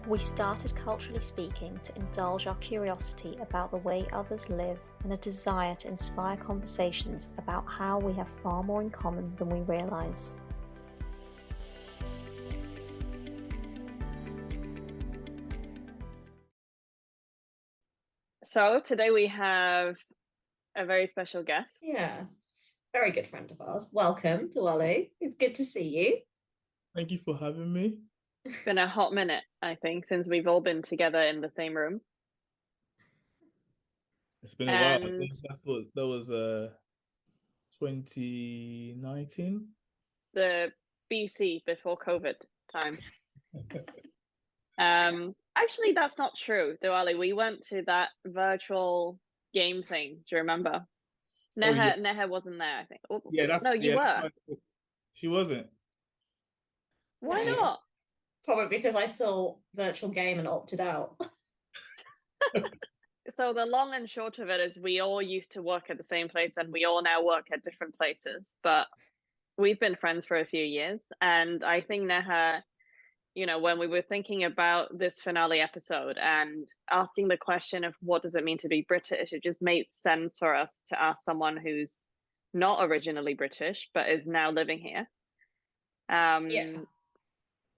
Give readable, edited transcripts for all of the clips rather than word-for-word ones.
We started Culturally Speaking to indulge our curiosity about the way others live and a desire to inspire conversations about how we have far more in common than we realise. So today we have a very special guest. Yeah, very good friend of ours. Welcome, Adewale. It's good to see you. Thank you for having me. It's been a hot minute, I think, since we've all been together in the same room. It's been a while. I think that was 2019. The BC before COVID times. Actually, that's not true, Adewale. We went to that virtual game thing. Do you remember? Neha wasn't there, I think. No, you were. She wasn't. Why not? Probably because I saw virtual game and opted out. So the long and short of it is we all used to work at the same place and we all now work at different places, but we've been friends for a few years. And I think Neha, when we were thinking about this finale episode and asking the question of what does it mean to be British, it just made sense for us to ask someone who's not originally British, but is now living here. Yeah.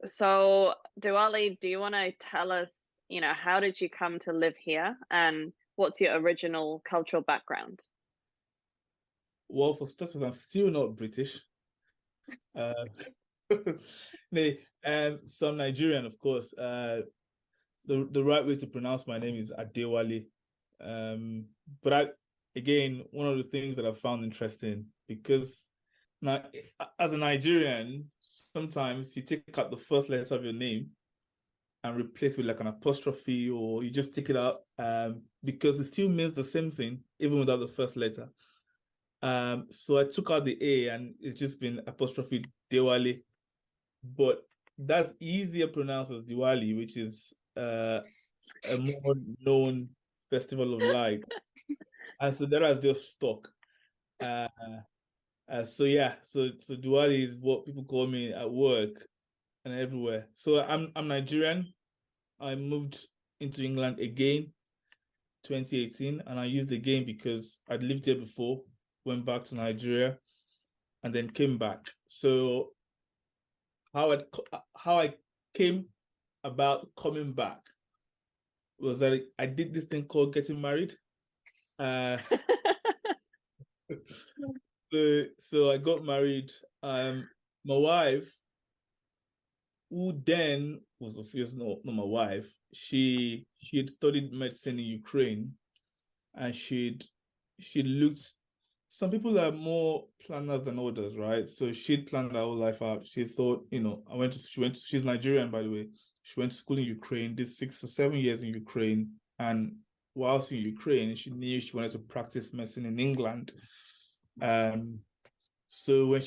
So, Adewale, do you want to tell us, how did you come to live here and what's your original cultural background? Well, for starters, I'm still not British. So I'm Nigerian, of course. The right way to pronounce my name is Adewale. But again, one of the things that I found interesting, because now as a Nigerian, sometimes you take out the first letter of your name and replace with like an apostrophe, or you just take it out because it still means the same thing, even without the first letter. So I took out the A and it's just been apostrophe Dewale. But that's easier pronounced as Diwali, which is a more known festival of light. And so that has just stuck. So Diwali is what people call me at work and everywhere. So I'm Nigerian. I moved into England again, 2018, and I used again because I'd lived here before, went back to Nigeria, and then came back. So how I came about coming back was that I did this thing called getting married. So I got married. My wife, who then was obviously not my wife, she had studied medicine in Ukraine, and she'd looked. Some people are more planners than others, right? So she'd planned her whole life out. She thought, she's Nigerian, by the way. She went to school in Ukraine, did 6 or 7 years in Ukraine. And whilst in Ukraine, she knew she wanted to practice medicine in England. So when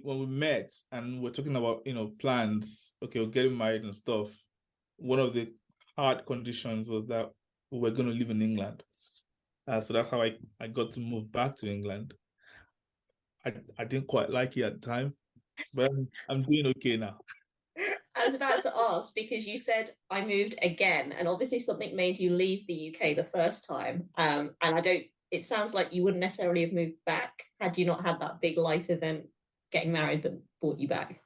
we met and we're talking about, plans, okay, we're getting married and stuff, one of the hard conditions was that we were going to live in England. So that's how I got to move back to England. I didn't quite like it at the time, but I'm doing okay now. I was about to ask because you said I moved again, and obviously something made you leave the UK the first time. And it sounds like you wouldn't necessarily have moved back had you not had that big life event, getting married, that brought you back.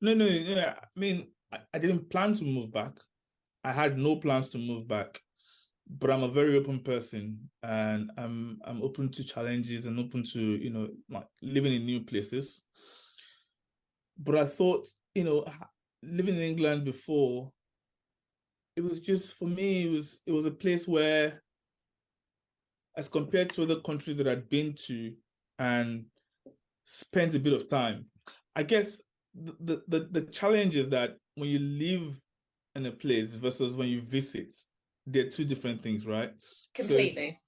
No. I mean, I didn't plan to move back. I had no plans to move back. But I'm a very open person, and I'm open to challenges and open to like living in new places. But I thought living in England before, it was just, for me, it was a place where, as compared to other countries that I'd been to and spent a bit of time, I guess the challenge is that when you live in a place versus when you visit, they're two different things, right? Completely.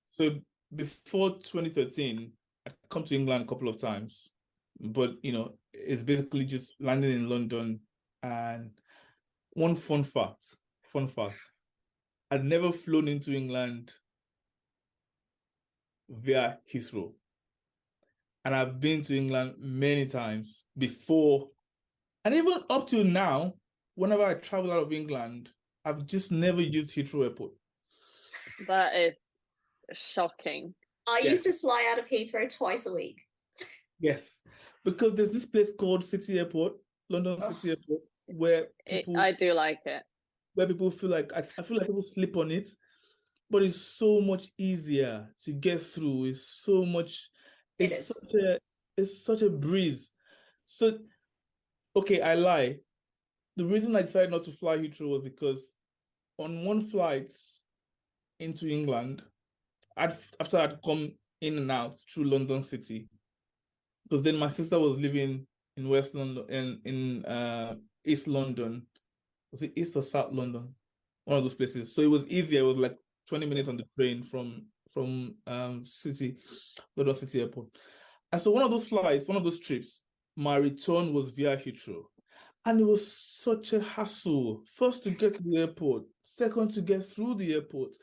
So before 2013, I come to England a couple of times, but it's basically just landing in London. And one fun fact, I'd never flown into England via Heathrow. And I've been to England many times before, and even up to now, whenever I travel out of England, I've just never used Heathrow Airport. That is shocking. I Yes. used to fly out of Heathrow twice a week. Yes, because there's this place called City Airport, London City Airport, where people I do like it. feel like I feel like people sleep on it, but it's so much easier to get through. It's so much. It It's is. it's such a breeze. So, okay, I lie. The reason I decided not to fly Heathrow was because on one flight into England, after I'd come in and out through London City, because then my sister was living in West London and in East London. Was it East or South London? One of those places. So it was easier. It was like 20 minutes on the train from London City Airport. And so one of those flights, one of those trips, my return was via Heathrow. And it was such a hassle. First to get to the airport, second to get through the airport.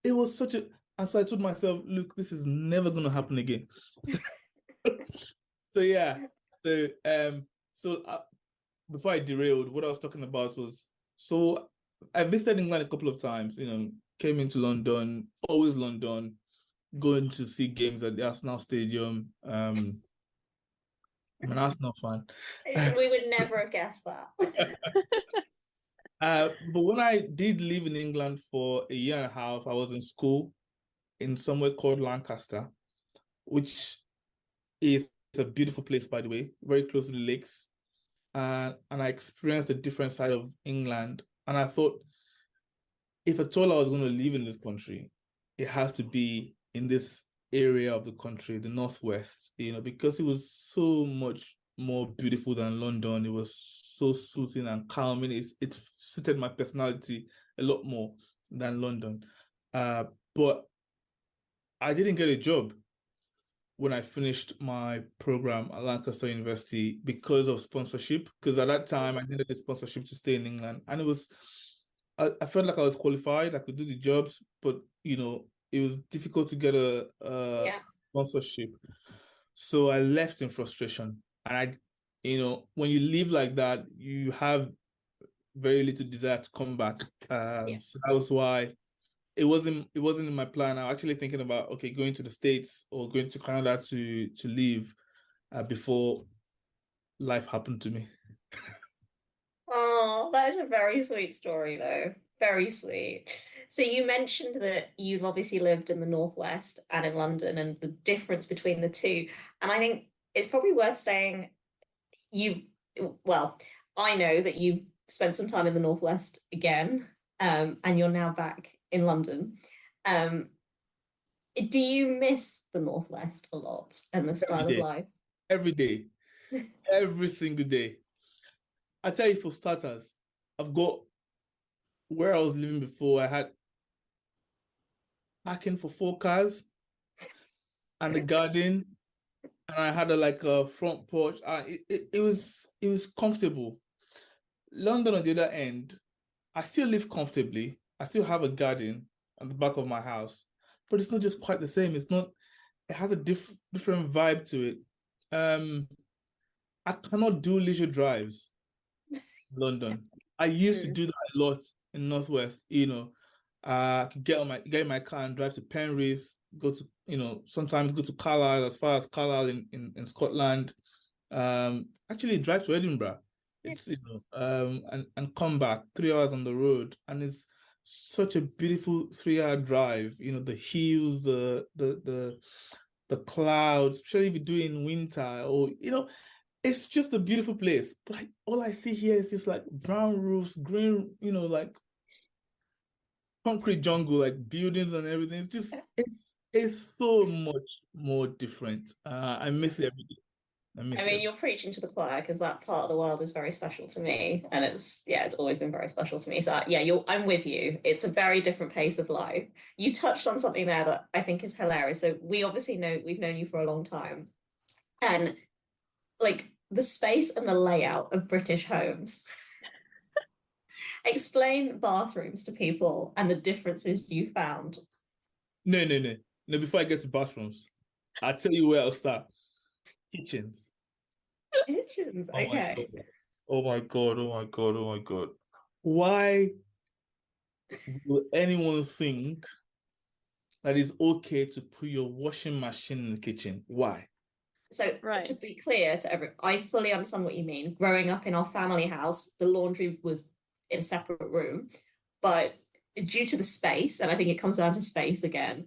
It was such a, and so I told myself, look, this is never going to happen again. So yeah, before I derailed, what I was talking about was, so I visited England a couple of times, came into London, always London, going to see games at the Arsenal Stadium. I'm an Arsenal fan. We would never have guessed that. But when I did live in England for a year and a half, I was in school in somewhere called Lancaster, which is a beautiful place, by the way, very close to the lakes. And I experienced a different side of England. And I thought, if at all I was going to live in this country, it has to be in this area of the country, the Northwest, because it was so much more beautiful than London. It was so soothing and calming. It suited my personality a lot more than London. But I didn't get a job when I finished my program at Lancaster University because of sponsorship. Because at that time, I needed a sponsorship to stay in England. And I felt like I was qualified. I could do the jobs, but, it was difficult to get a sponsorship. So I left in frustration. And when you leave like that, you have very little desire to come back. So that was why it wasn't in my plan. I was actually thinking about, okay, going to the States or going to Canada to live before life happened to me. Oh, that is a very sweet story, though. Very sweet. So you mentioned that you've obviously lived in the Northwest and in London and the difference between the two. And I think it's probably worth saying I know that you've spent some time in the Northwest again, and you're now back in London. Do you miss the Northwest a lot and the style of life? Every day. Every single day. I tell you, for starters, I've got where I was living before. I had parking for 4 cars and a garden, and I had a front porch. It was comfortable. London, on the other end, I still live comfortably. I still have a garden at the back of my house, but it's not just quite the same. It's not. It has a different vibe to it. I cannot do leisure drives in London. I used to do that a lot in Northwest. I could get in my car and drive to Penrith, go to sometimes go to Carlisle, as far as Carlisle in Scotland. Actually drive to Edinburgh. It's and come back 3 hours on the road, and it's such a beautiful 3-hour drive. The hills, the clouds, especially if you do it in winter, or it's just a beautiful place. But all I see here is just like brown roofs, green, like concrete jungle, like buildings and everything. It's just it's so much more different. I miss it every day. I mean, you're preaching to the choir, because that part of the world is very special to me, and it's always been very special to me. So I'm with you. It's a very different pace of life. You touched on something there that I think is hilarious. So we obviously we've known you for a long time, and like the space and the layout of British homes. Explain bathrooms to people and the differences you found. No. Before I get to bathrooms, I'll tell you where I'll start. Kitchens. Kitchens, Oh okay. Oh my God, oh my God, oh my God. Why will anyone think that it's okay to put your washing machine in the kitchen? Why? So Right. to be clear to everyone, I fully understand what you mean. Growing up in our family house, the laundry was in a separate room, but due to the space, and I think it comes down to space again,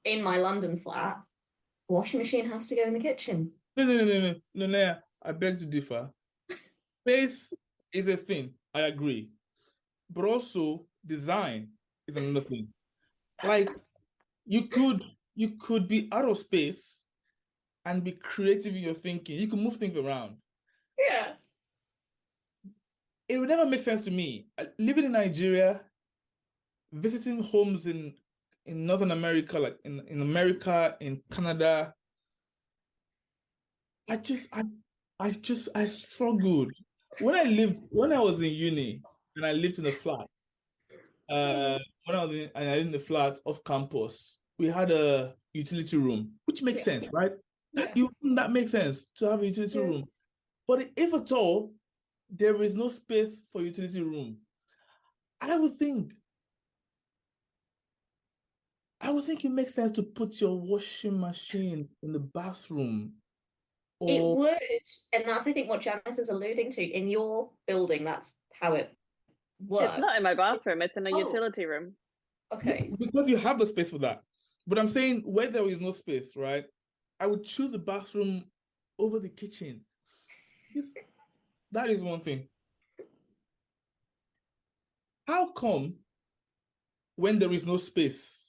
in my London flat, washing machine has to go in the kitchen. No, I beg to differ. Space is a thing, I agree. But also design is another thing. Like you could be out of space and be creative in your thinking. You can move things around. Yeah. It would never make sense to me. Living in Nigeria, visiting homes in Northern America, like in America, in Canada, I struggled. When I was in uni and I lived in a flat, when I lived in a flat off campus, we had a utility room, which makes sense, right? That makes sense to have a utility room. But if at all there is no space for utility room, I would think it makes sense to put your washing machine in the bathroom. It Or would, and that's I think what Janice is alluding to. In your building, that's how it works. It's not in my bathroom, it's in a utility room. Okay. because you have the space for that. But I'm saying where there is no space, right? I would choose the bathroom over the kitchen. That is one thing. How come when there is no space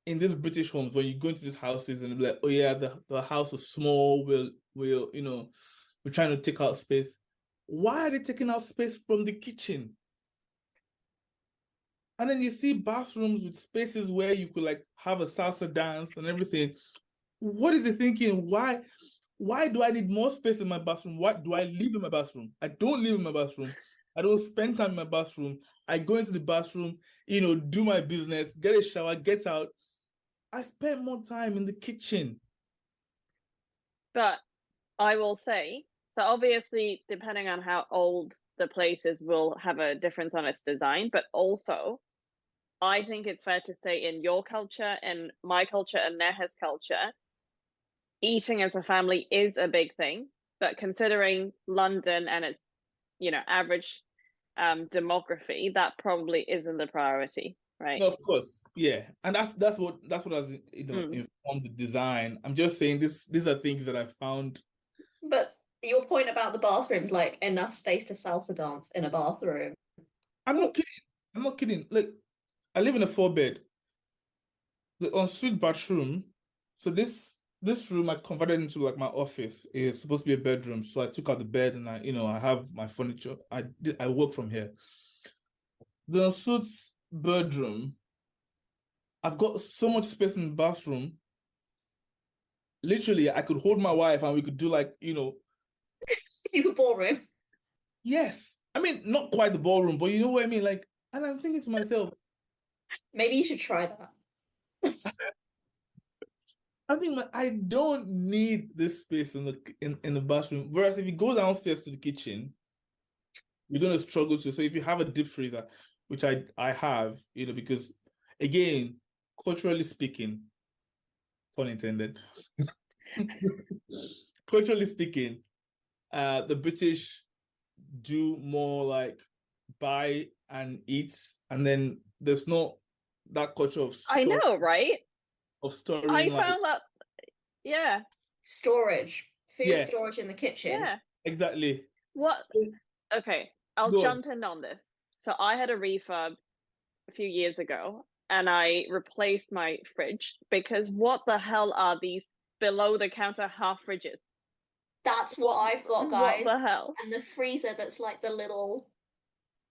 in these British homes, when you go into these houses and be like, oh yeah, the house is small, we're trying to take out space. Why are they taking out space from the kitchen? And then you see bathrooms with spaces where you could like have a salsa dance and everything. What is the thinking? Why do I need more space in my bathroom? What do I live in my bathroom? I don't live in my bathroom. I don't spend time in my bathroom. I go into the bathroom, do my business, get a shower, get out. I spend more time in the kitchen. But I will say, so obviously, depending on how old the place is, will have a difference on its design. But also, I think it's fair to say in your culture and my culture and Neha's culture, eating as a family is a big thing. But considering London and its, average demography, that probably isn't the priority, right? No, of course, yeah, and that's what has informed the design. I'm just saying these are things that I found. But your point about the bathrooms, like enough space to salsa dance in a bathroom. I'm not kidding. Like, I live in a 4-bed. The ensuite bathroom. So this room I converted into like my office. It's supposed to be a bedroom. So I took out the bed and I have my furniture. I work from here. The ensuite bedroom, I've got so much space in the bathroom. Literally, I could hold my wife and we could do like, You could ballroom. Yes. I mean, not quite the ballroom, but you know what I mean? Like, and I'm thinking to myself, maybe you should try that. I think like, I don't need this space in the bathroom. Whereas if you go downstairs to the kitchen, you're gonna struggle to. So if you have a deep freezer, which I have, because again, culturally speaking, pun intended, culturally speaking, the British do more like buy and eat, and then there's not that culture of I know, right? Of storing. I found that, yeah. Storage. Food storage in the kitchen. Yeah. Exactly. What? Okay, I'll jump in on this. So I had a refurb a few years ago and I replaced my fridge because what the hell are these below the counter half fridges? That's what I've got, guys. What the hell? And the freezer that's like the little...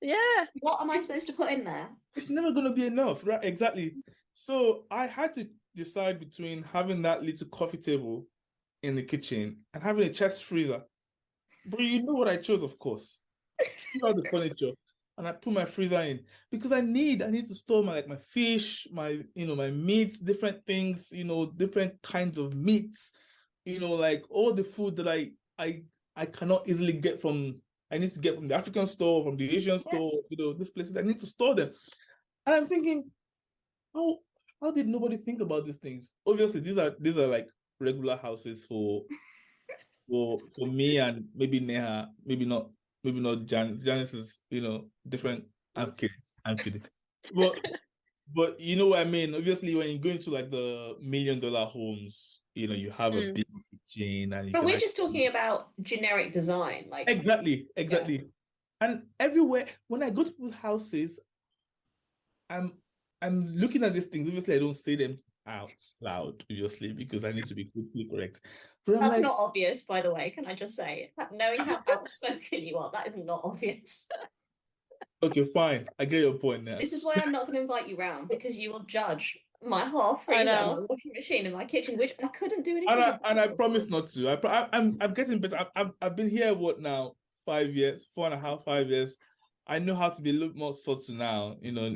Yeah. What am I supposed to put in there? It's never going to be enough, right? Exactly. So I had to decide between having that little coffee table in the kitchen and having a chest freezer. But you know what I chose, of course. All the furniture. And I put my freezer in because I need to store my fish, my my meats, different things, different kinds of meats, like all the food that I cannot easily get from I need to get from the African store, from the Asian store, these places. I need to store them. And I'm thinking, how did nobody think about these things? Obviously, these are like regular houses for me and maybe Neha, maybe not Janice. Janice is, different. I'm kidding. But you know what I mean? Obviously, when you go into like the $1 million homes, you have a big kitchen, and but we're just talking about generic design, like exactly. Yeah. And everywhere when I go to people's houses, I'm looking at these things. Obviously, I don't say them out loud, obviously, because I need to be politically correct. But that's not obvious, by the way. Can I just say, knowing how outspoken you are, that is not obvious. Okay, fine. I get your point now. This is why I'm not going to invite you round, because you will judge my half freezer and my washing machine in my kitchen, which I couldn't do anything. And I promise not to. I'm getting better. I've been here now 5 years, 4.5, 5 years. I know how to be a little more subtle now. You'll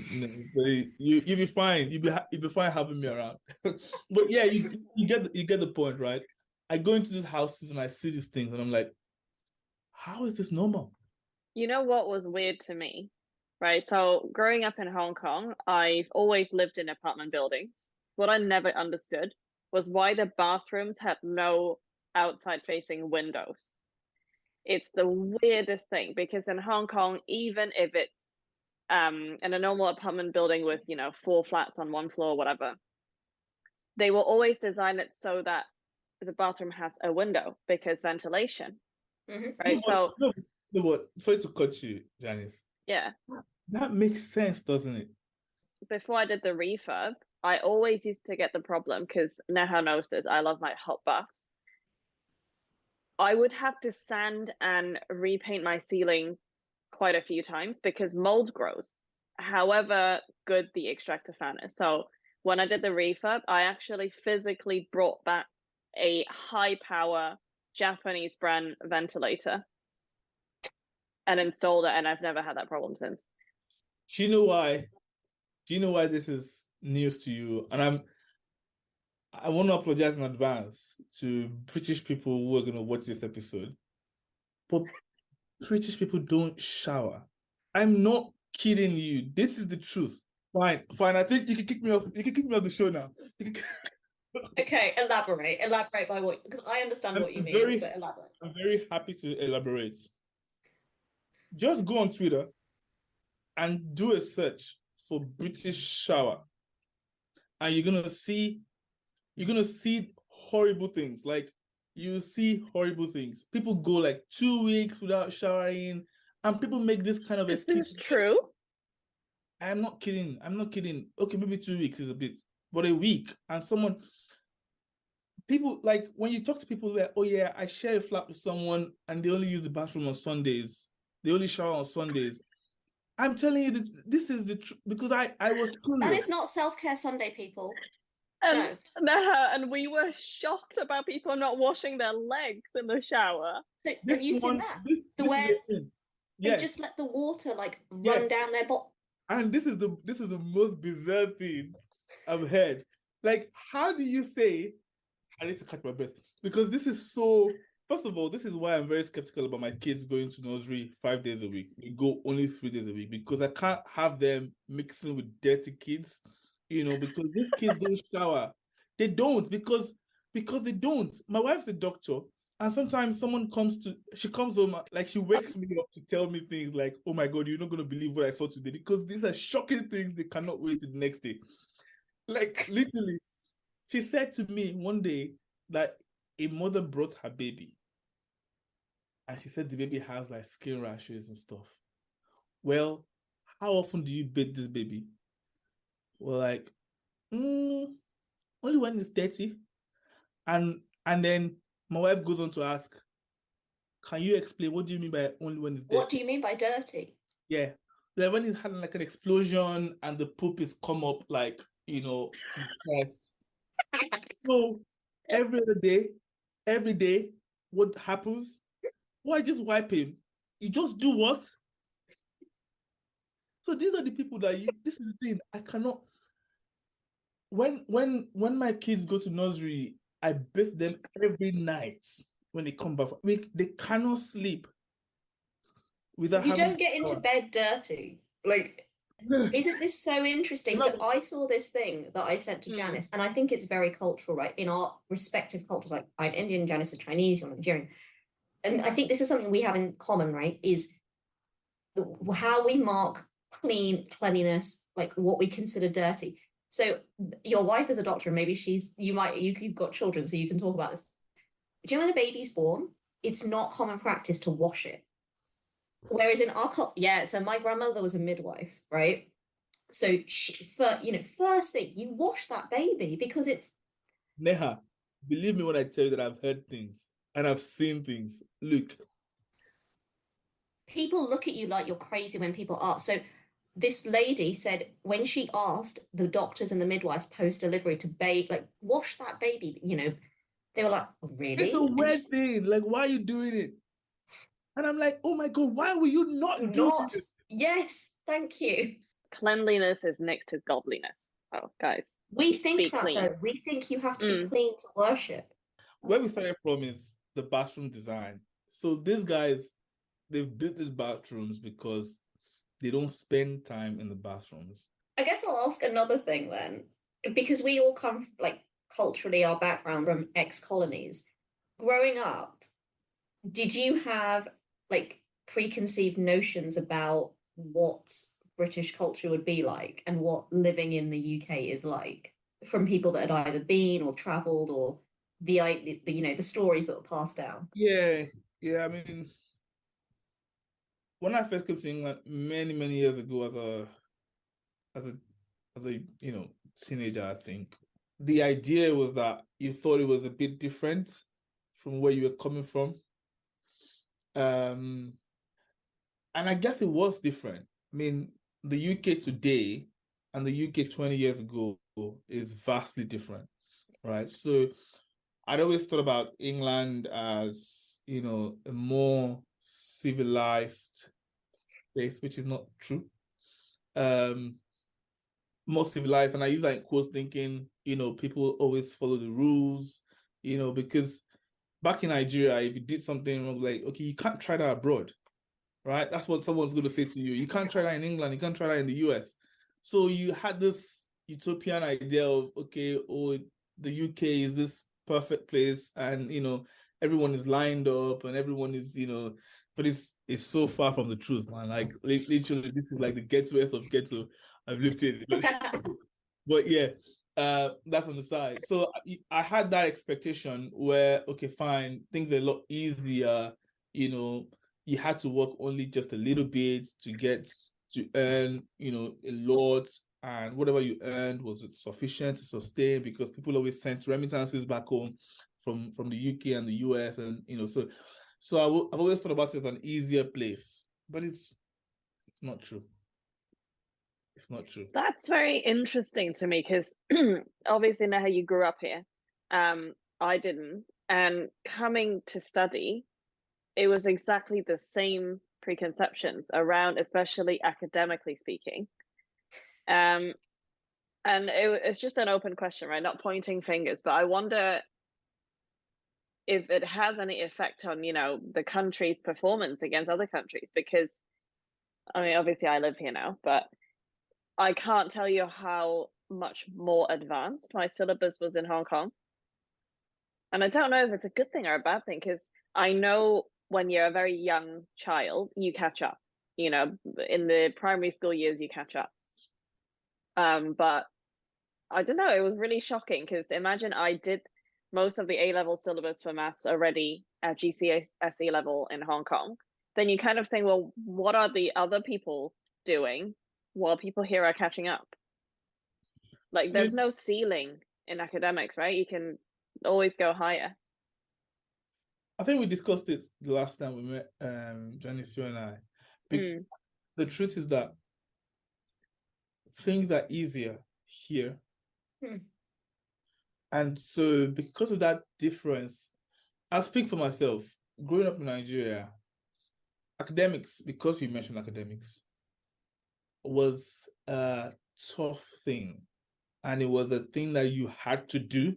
be fine. You'll be fine having me around. But yeah, you get the point, right? I go into these houses and I see these things, and I'm like, how is this normal? You know what was weird to me, right? So growing up in Hong Kong, I've always lived in apartment buildings. What I never understood was why the bathrooms had no outside-facing windows. It's the weirdest thing, because in Hong Kong, even if it's in a normal apartment building with 4 flats on 1 floor, whatever, they will always design it so that the bathroom has a window because ventilation, right? Sorry to cut you, Janice. Yeah. That makes sense, doesn't it? Before I did the refurb, I always used to get the problem, because Neha knows this, I love my hot baths. I would have to sand and repaint my ceiling quite a few times because mold grows, however good the extractor fan is. So when I did the refurb, I actually physically brought back a high power Japanese brand ventilator and installed it, and I've never had that problem since. Do you know why? Do you know why this is news to you? And I want to apologize in advance to British people who are going to watch this episode. But British people don't shower. I'm not kidding you. This is the truth. Fine. I think you can kick me off. You can kick me off the show now. Okay, elaborate by what, because I understand what you mean, but elaborate. I'm very happy to elaborate. Just go on Twitter and do a search for British shower, and you're gonna see horrible things. Like, you see horrible things. People go like 2 weeks without showering, and people make this kind of excuse. Is this true? I'm not kidding. Okay, maybe 2 weeks is a bit, but a week, and people, like, when you talk to people, like, oh yeah, I share a flat with someone and they only use the bathroom on Sundays. They only shower on Sundays. I'm telling you that this is the truth, because I was clueless. That is not self-care Sunday, people. And and we were shocked about people not washing their legs in the shower. So, have you seen that? They just let the water run down their bottom. And this is the most bizarre thing I've heard. Like, how do you say? I need to catch my breath, because this is so. First of all, this is why I'm very skeptical about my kids going to nursery 5 days a week. We go only 3 days a week, because I can't have them mixing with dirty kids, because these kids don't shower. They don't, because they don't. My wife's a doctor, and sometimes she comes home, like, she wakes me up to tell me things like, oh my God, you're not going to believe what I saw today, because these are shocking things. They cannot wait till the next day. Like, literally, she said to me one day that a mother brought her baby, and she said the baby has like skin rashes and stuff. Well, how often do you bathe this baby? Well, like, only when it's dirty. And then my wife goes on to ask, can you explain, what do you mean by only when it's dirty? What do you mean by dirty? Yeah. Like, when it's had like an explosion and the poop is come up, like, to the chest. So every day, what happens? Why just wipe him? You just do what? So these are the people that this is the thing. I cannot. When my kids go to nursery, I bathe them every night when they come back. They cannot sleep. without You having don't get into shower. bed dirty. Like, isn't this so interesting? No, So I saw this thing that I sent to Janice, and I think it's very cultural, right? In our respective cultures, like I'm Indian, Janice is Chinese, you're Nigerian. And I think this is something we have in common, right? Is how we mark cleanliness, like what we consider dirty. So your wife is a doctor, and maybe you've got children, so you can talk about this. Do you know when a baby's born? It's not common practice to wash it. Whereas in our culture, yeah, so my grandmother was a midwife, right? So first thing, you wash that baby because it's Neha, believe me when I tell you that I've heard things and I've seen things. Look, people look at you like you're crazy when people ask. So this lady said when she asked the doctors and the midwives post delivery to wash that baby, they were like, really? it's a weird thing. Like, why are you doing it? And I'm like, oh my God, why will you not do Not. it? Yes, thank you. Cleanliness is next to godliness. Oh, guys. We think Be that clean. though. We think you have to be clean to worship. Where we started from is the bathroom design. So these guys, they've built these bathrooms because they don't spend time in the bathrooms. I guess I'll ask another thing then, because we all come culturally, our background from ex-colonies. Growing up, did you have preconceived notions about what British culture would be like and what living in the UK is like from people that had either been or traveled, or the stories that were passed down? Yeah. I mean, when I first came to England many, many years ago as a teenager, I think the idea was that you thought it was a bit different from where you were coming from. And I guess it was different. I mean, the UK today and the UK 20 years ago is vastly different, right? So I'd always thought about England as, a more civilized place, which is not true. More civilized, and I use that in quotes, thinking, people always follow the rules, because back in Nigeria, if you did something wrong, like, okay, you can't try that abroad, right? That's what someone's going to say to you. You can't try that in England. You can't try that in the US. So you had this utopian idea of, okay, the UK is this perfect place, and, everyone is lined up and everyone is, but it's so far from the truth, man. Like, literally, this is like the ghettoest of ghetto I've lived in. But yeah, that's on the side. So I had that expectation where, okay, fine, things are a lot easier. You had to work only just a little bit to earn, a lot, and whatever you earned was sufficient to sustain, because people always sent remittances back home from the UK and the US, and so I've always thought about it as an easier place, but it's not true. It's not true. That's very interesting to me, because obviously now you grew up here. I didn't. And coming to study, it was exactly the same preconceptions around, especially academically speaking. And it's just an open question, right? Not pointing fingers, but I wonder if it has any effect on, the country's performance against other countries, because, I mean, obviously I live here now, but I can't tell you how much more advanced my syllabus was in Hong Kong. And I don't know if it's a good thing or a bad thing, because I know when you're a very young child, you catch up. In the primary school years, you catch up. But I don't know, it was really shocking, because imagine I did most of the A-level syllabus for maths already at GCSE level in Hong Kong. Then you kind of think, well, what are the other people doing while people here are catching up? Like, there's no ceiling in academics, right? You can always go higher. I think we discussed it the last time we met, Janice, you and I. The truth is that things are easier here. And so because of that difference, I'll speak for myself. Growing up in Nigeria, academics, because you mentioned academics, was a tough thing. And it was a thing that you had to do.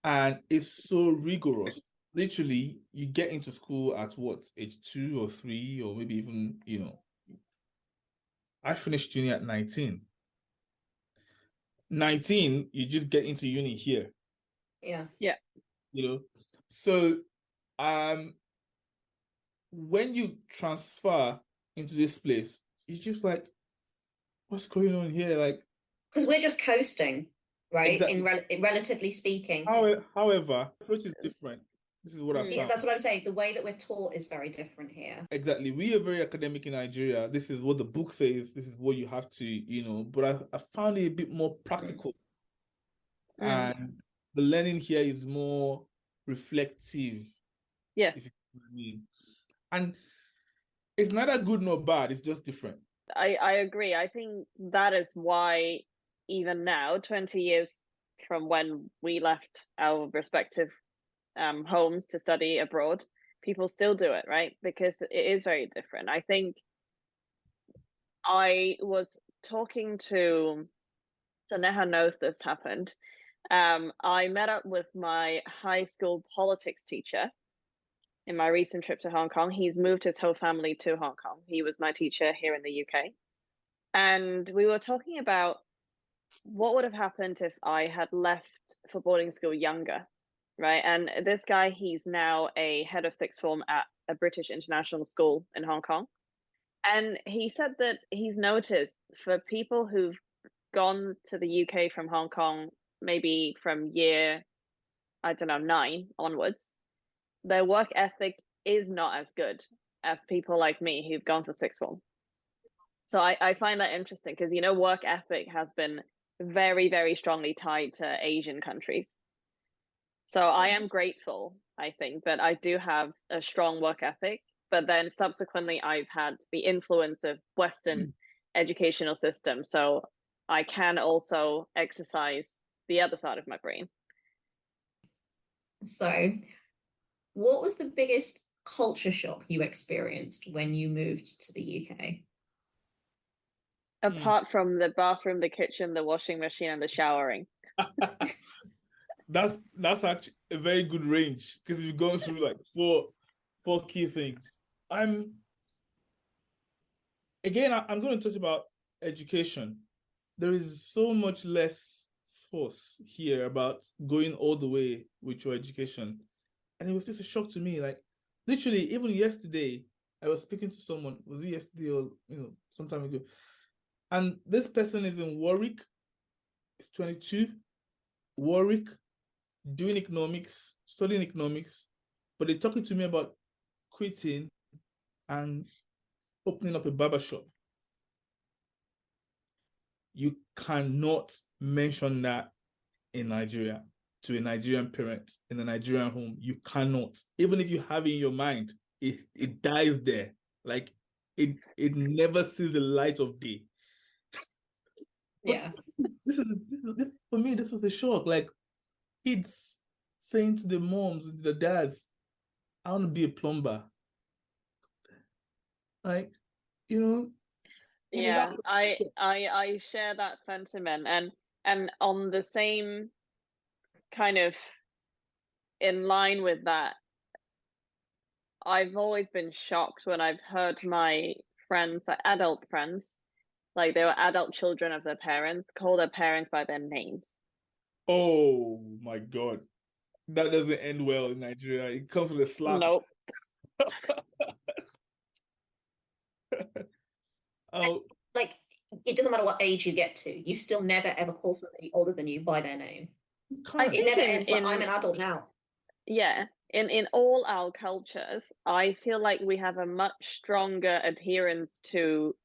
And it's so rigorous. literally you get into school at what, age 2 or 3, or maybe even, I finished uni at 19. 19, you just get into uni here. Yeah. So when you transfer into this place, it's just like, what's going on here? Like, because we're just coasting, right? Exactly. In relatively speaking. However, approach is different. This is what I found. That's what I'm saying. The way that we're taught is very different here. Exactly. We are very academic in Nigeria. This is what the book says. This is what you have to, but I found it a bit more practical. And the learning here is more reflective. Yes. If you know what I mean. And it's neither good nor bad. It's just different. I agree. I think that is why even now, 20 years from when we left our respective homes to study abroad, people still do it, right? Because it is very different. I think I was talking to, so Neha knows this happened. I met up with my high school politics teacher in my recent trip to Hong Kong. He's moved his whole family to Hong Kong. He was my teacher here in the UK. And we were talking about what would have happened if I had left for boarding school younger, right? And this guy, he's now a head of sixth form at a British international school in Hong Kong. And he said that he's noticed for people who've gone to the UK from Hong Kong, maybe from year, 9 onwards, their work ethic is not as good as people like me who've gone for sixth form. So I find that interesting because, work ethic has been very, very strongly tied to Asian countries. So I am grateful, I think, that I do have a strong work ethic, but then subsequently I've had the influence of Western educational system. So I can also exercise the other side of my brain. So what was the biggest culture shock you experienced when you moved to the UK? Apart from the bathroom, the kitchen, the washing machine, and the showering. That's actually a very good range because you've gone through like four key things. I'm going to talk about education. There is so much less force here about going all the way with your education. And it was just a shock to me. Like, literally, even yesterday, I was speaking to someone. Was it yesterday or some time ago? And this person is in Warwick. He's 22. Warwick, doing economics, studying economics, but they're talking to me about quitting and opening up a barber shop. You cannot mention that in Nigeria to a Nigerian parent in a Nigerian home. You cannot. Even if you have it in your mind, it dies there. Like it never sees the light of day. Yeah. This for me, this was a shock. Like, kids saying to the moms and to the dads, I want to be a plumber. Like, Yeah, I share that sentiment, and on the same kind of in line with that, I've always been shocked when I've heard my friends, like adult friends, like they were adult children of their parents, call their parents by their names. Oh my God. That doesn't end well in Nigeria. It comes with a slap. Nope. Oh, like it doesn't matter what age you get to, you still never ever call somebody older than you by their name. It never ends like I'm an adult now. Yeah, in all our cultures, I feel like we have a much stronger adherence to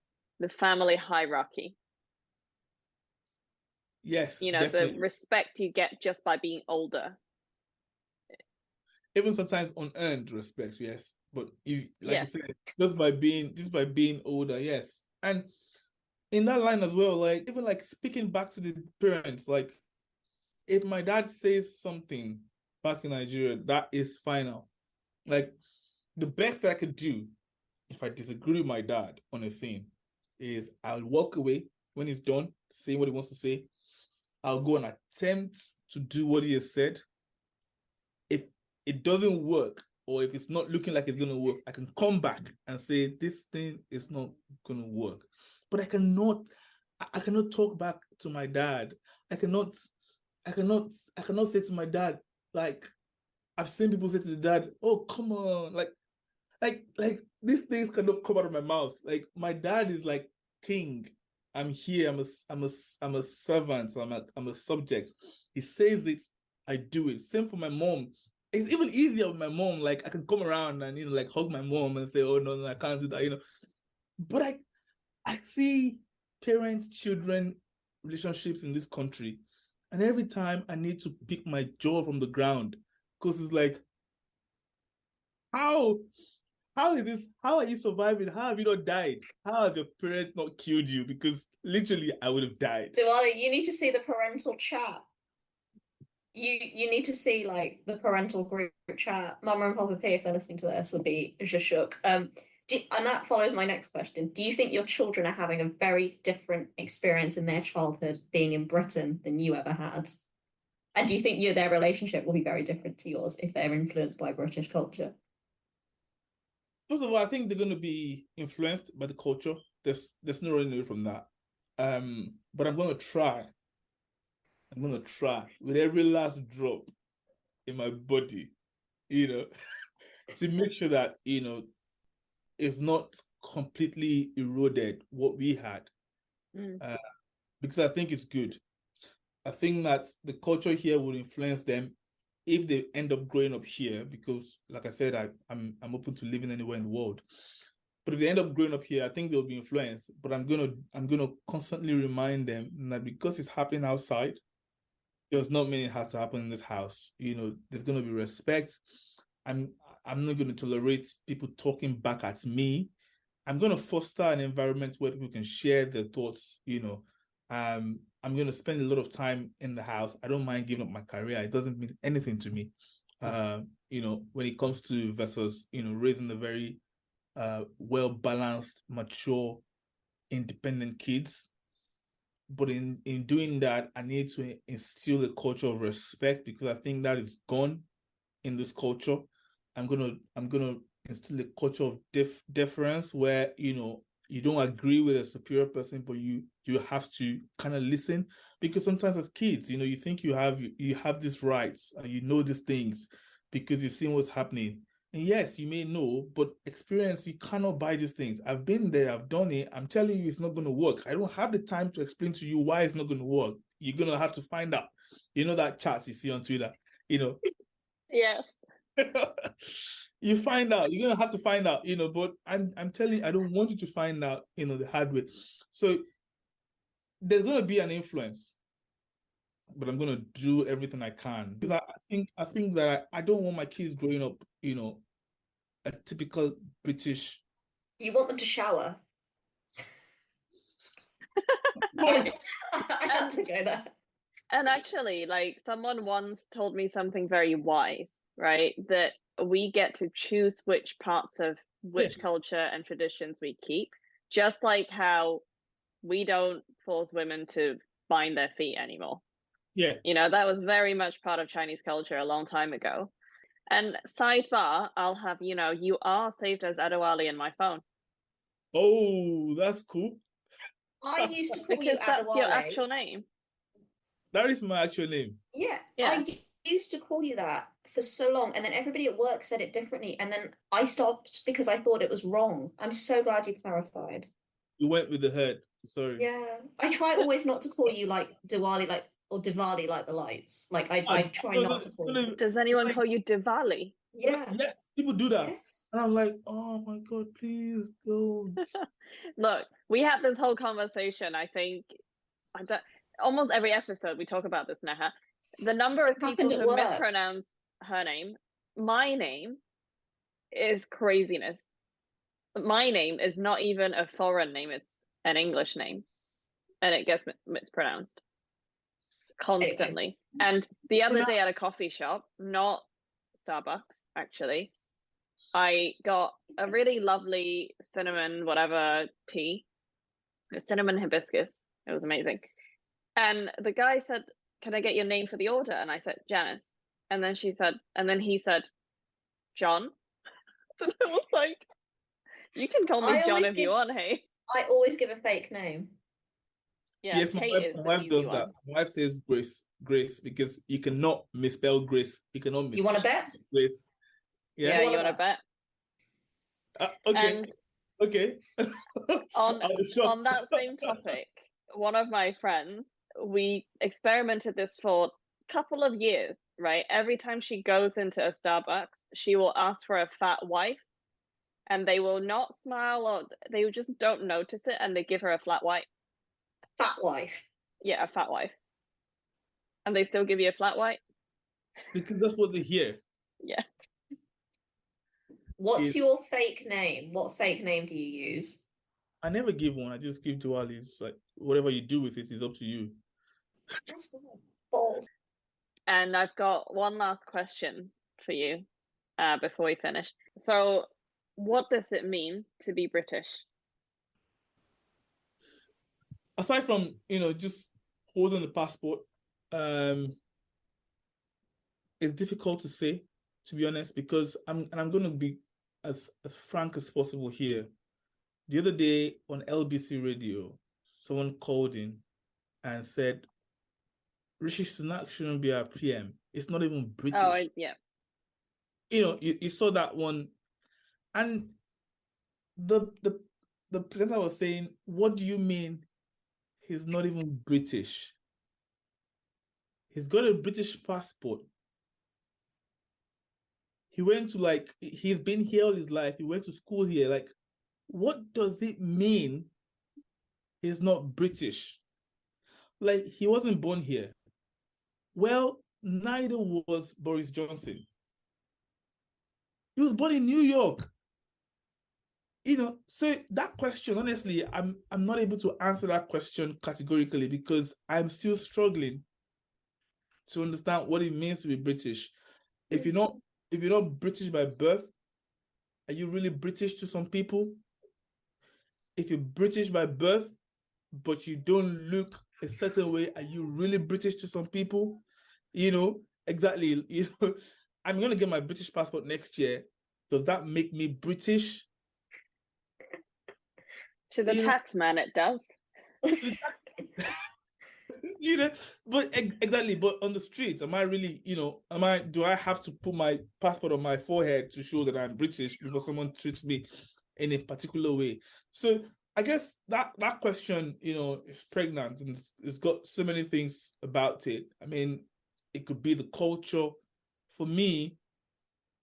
the family hierarchy. Yes, definitely. The respect you get just by being older. Even sometimes unearned respect, yes. But you said, just by being older, yes. And in that line as well, like even like speaking back to the parents, like if my dad says something back in Nigeria, that is final. Like the best that I could do if I disagree with my dad on a thing is I'll walk away when he's done saying what he wants to say. I'll go and attempt to do what he has said. it doesn't work, or if it's not looking like it's going to work, I can come back and say, this thing is not going to work. But I cannot talk back to my dad. I cannot say to my dad, like, I've seen people say to the dad, oh, come on, like these things cannot come out of my mouth. Like, my dad is like king. I'm here. I'm a servant. I'm a subject. He says it, I do it. Same for my mom. It's even easier with my mom. Like, I can come around and, you know, like, hug my mom and say, oh no, I can't do that, you know. But I see parent-children relationships in this country, and every time I need to pick my jaw from the ground, because it's like, how is this? How are you surviving? How have you not died? How has your parent not killed you? Because literally, I would have died. Adewale, you need to see the parental chat. You need to see, like, the parental group chat. Mama and Papa P, if they're listening to this, will be just shook. And that follows my next question. Do you think your children are having a very different experience in their childhood being in Britain than you ever had? And do you think their relationship will be very different to yours if they're influenced by British culture? First of all, I think they're going to be influenced by the culture. There's no running away from that. But I'm going to try. I'm going to try with every last drop in my body, you know, to make sure that, you know, it's not completely eroded what we had. Because I think it's good. I think that the culture here will influence them if they end up growing up here, because, like I said, I'm open to living anywhere in the world. But if they end up growing up here, I think they'll be influenced. But I'm gonna constantly remind them that because it's happening outside, does not mean it has to happen in this house. You know, there's gonna be respect. I'm not gonna tolerate people talking back at me. I'm gonna foster an environment where people can share their thoughts, you know. I'm going to spend a lot of time in the house. I don't mind giving up my career. It doesn't mean anything to me. You know, when it comes to versus, you know, raising a very well-balanced, mature, independent kids. But in doing that, I need to instill a culture of respect, because I think that is gone in this culture. I'm gonna instill a culture of deference where, you know, you don't agree with a superior person, but you have to kind of listen, because sometimes as kids, you know, you think you have these rights and you know these things because you've seen what's happening. And yes, you may know, but experience, you cannot buy these things. I've been there, I've done it. I'm telling you, it's not going to work. I don't have the time to explain to you why it's not going to work. You're going to have to find out. You know that chat you see on Twitter, you know? Yes. You find out. You're gonna have to find out, you know. But I'm telling you, I don't want you to find out, you know, the hard way. So there's gonna be an influence, but I'm gonna do everything I can, because I think that I don't want my kids growing up, you know, a typical British. You want them to shower? Yes, I had to go there. And actually, like, someone once told me something very wise, right? That we get to choose which parts of which culture and traditions we keep, just like how we don't force women to bind their feet anymore. Yeah. You know, that was very much part of Chinese culture a long time ago. And sidebar, I'll have, you know, you are saved as Adewale in my phone. Oh, that's cool. I used to call because you that's Adewale. your actual name. That is my actual name. Yeah, Yeah. I used to call you that for so long, and then everybody at work said it differently, and then I stopped because I thought it was wrong. I'm so glad you clarified. You went with the herd. Sorry. Yeah, I try always not to call you like Diwali, like, or Diwali, like the lights. Like I try not to call you. Does anyone call you Diwali? Yeah. Yes, people do that. Yes. And I'm like, oh my God, please don't. Look, we had this whole conversation, I think, almost every episode we talk about this, Neha. The number of people who mispronounce her name. My name is craziness. My name is not even a foreign name, it's an English name. And it gets mispronounced constantly. And the other day at a coffee shop, not Starbucks, actually, I got a really lovely cinnamon whatever tea. It was cinnamon hibiscus. It was amazing. And the guy said, can I get your name for the order? And I said, Janice. And then he said, John. And I was like, you can call me I John always if you give- want, hey. I always give a fake name. Yeah, Yes, Kate is my the wife easy does one. that. My wife says Grace, because you cannot misspell Grace. You cannot You want to bet? Grace. Yeah, You you wanna want to bet? Okay. And Okay. on I was shocked. that same topic, one of my friends, we experimented this for a couple of years, right? Every time she goes into a Starbucks, she will ask for a fat wife, and they will not smile, or they just don't notice it, and they give her a flat white. Fat wife. Yeah, a fat wife. And they still give you a flat white? Because that's what they hear. Yeah. What's Is- your fake name? What fake name do you use? I never give one. I just give Adewale. It's like whatever you do with it is up to you. That's bold. And I've got one last question for you before we finish. So, what does it mean to be British? Aside from, just holding the passport, it's difficult to say, to be honest, because I'm going to be as frank as possible here. The other day on LBC radio, someone called in and said, Rishi Sunak shouldn't be our PM. It's not even British. Oh, yeah. You saw that one, and the presenter was saying, what do you mean he's not even British? He's got a British passport. He went to he's been here all his life. He went to school here. Like, what does it mean he's not British? Like, he wasn't born here. Well, neither was Boris Johnson. He was born in New York. So that question, honestly, I'm not able to answer that question categorically because I'm still struggling to understand what it means to be British. If you're not British by birth, are you really British to some people? If you're British by birth, but you don't look a certain way, are you really British to some people? Exactly. I'm going to get my British passport next year. Does that make me British? To the tax man, it does. But exactly. But on the street, am I really, do I have to put my passport on my forehead to show that I'm British before someone treats me in a particular way? So I guess that question, is pregnant, and it's got so many things about it. I mean, it could be the culture. For me,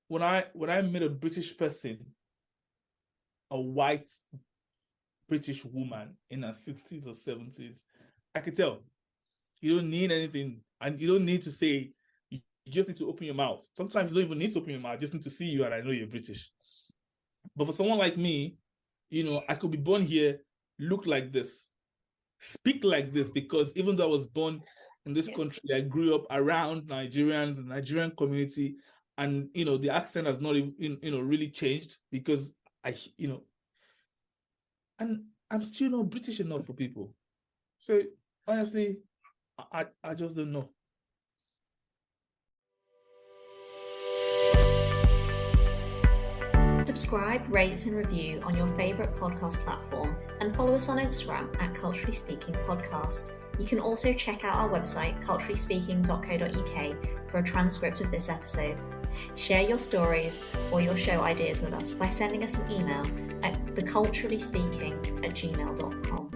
when I meet a British person, a white British woman in her 60s or 70s, I could tell. You don't need anything, and you don't need to say. You just need to open your mouth. Sometimes you don't even need to open your mouth. I just need to see you, and I know you're British. But for someone like me, I could be born here, look like this, speak like this, because even though I was born in this country, I grew up around Nigerians and Nigerian community, and the accent has not even really changed because and I'm still not British enough for people. So honestly, I just don't know. Subscribe, rate, and review on your favourite podcast platform, and follow us on Instagram at Culturally Speaking Podcast. You can also check out our website, culturallyspeaking.co.uk, for a transcript of this episode. Share your stories or your show ideas with us by sending us an email at theculturallyspeaking@gmail.com.